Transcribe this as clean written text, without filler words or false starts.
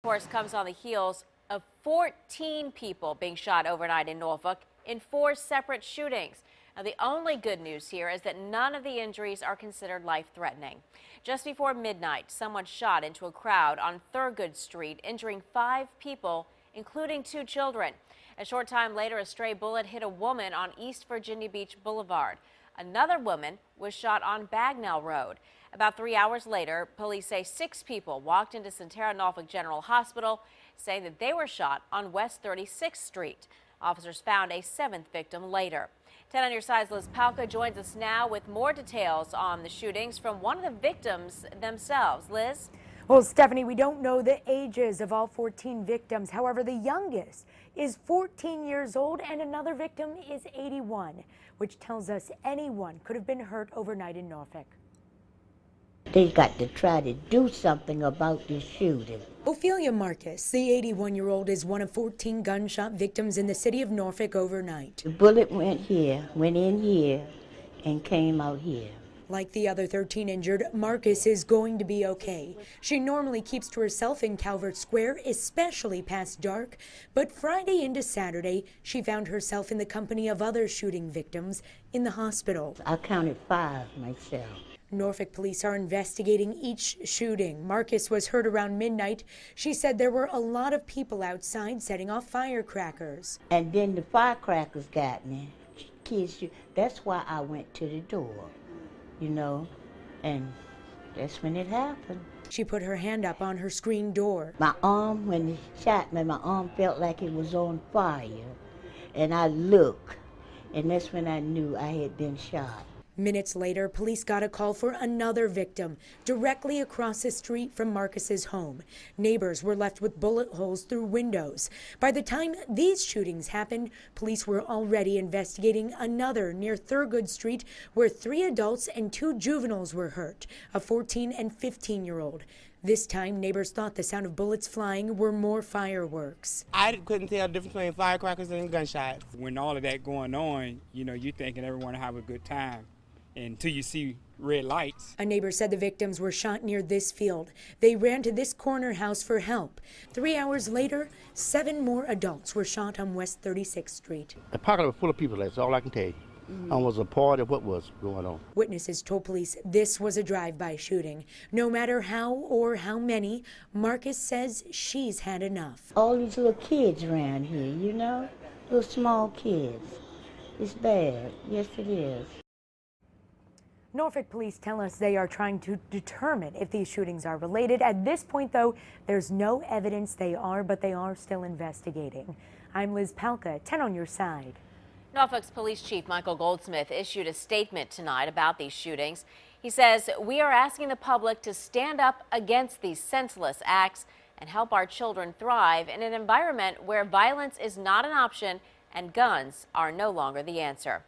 Of course, comes on the heels of 14 people being shot overnight in Norfolk in 4 separate shootings. Now, the only good news here is that none of the injuries are considered life-threatening. Just before midnight, someone shot into a crowd on Thurgood Street, injuring 5 people, including 2 children. A short time later, a stray bullet hit a woman on East Virginia Beach Boulevard. Another woman was shot on Bagnell Road. About 3 hours later, police say 6 people walked into Centera Norfolk General Hospital, saying that they were shot on West 36th Street. Officers found a 7th victim later. 10 on your side's Liz Palka joins us now with more details on the shootings from one of the victims themselves. Liz? Well, Stephanie, we don't know the ages of all 14 victims. However, the youngest is 14 years old and another victim is 81, which tells us anyone could have been hurt overnight in Norfolk. They got to try to do something about this shooting. Ophelia Marcus, the 81-year-old, is one of 14 gunshot victims in the city of Norfolk overnight. The bullet went in here, and came out here. Like the other 13 injured, Marcus is going to be okay. She normally keeps to herself in Calvert Square, especially past dark. But Friday into Saturday, she found herself in the company of other shooting victims in the hospital. I counted 5 myself. Norfolk police are investigating each shooting. Marcus was heard around midnight. She said there were a lot of people outside setting off firecrackers. And then the firecrackers got me. Kids shoot. That's why I went to the door, you know, and that's when it happened. She put her hand up on her screen door. My arm, when they shot me, my arm felt like it was on fire. And I looked, and that's when I knew I had been shot. Minutes later, police got a call for another victim directly across the street from Marcus's home. Neighbors were left with bullet holes through windows. By the time these shootings happened, police were already investigating another near Thurgood Street where 3 adults and 2 juveniles were hurt, a 14 and 15-year-old. This time, neighbors thought the sound of bullets flying were more fireworks. I couldn't tell the difference between firecrackers and gunshots. When all of that going on, you know, you're thinking everyone will have a good time until you see red lights. A neighbor said the victims were shot near this field. They ran to this corner house for help. 3 hours later, 7 more adults were shot on West 36th Street. The parking lot was full of people, that's all I can tell you. I was a part of what was going on. Witnesses told police this was a drive-by shooting. No matter how or how many, Marcus says she's had enough. All these little kids around here, you know, little small kids. It's bad. Yes, it is. Norfolk police tell us they are trying to determine if these shootings are related. At this point, though, there's no evidence they are, but they are still investigating. I'm Liz Palka, 10 on your side. Norfolk's Police Chief Michael Goldsmith issued a statement tonight about these shootings. He says, "We are asking the public to stand up against these senseless acts and help our children thrive in an environment where violence is not an option and guns are no longer the answer."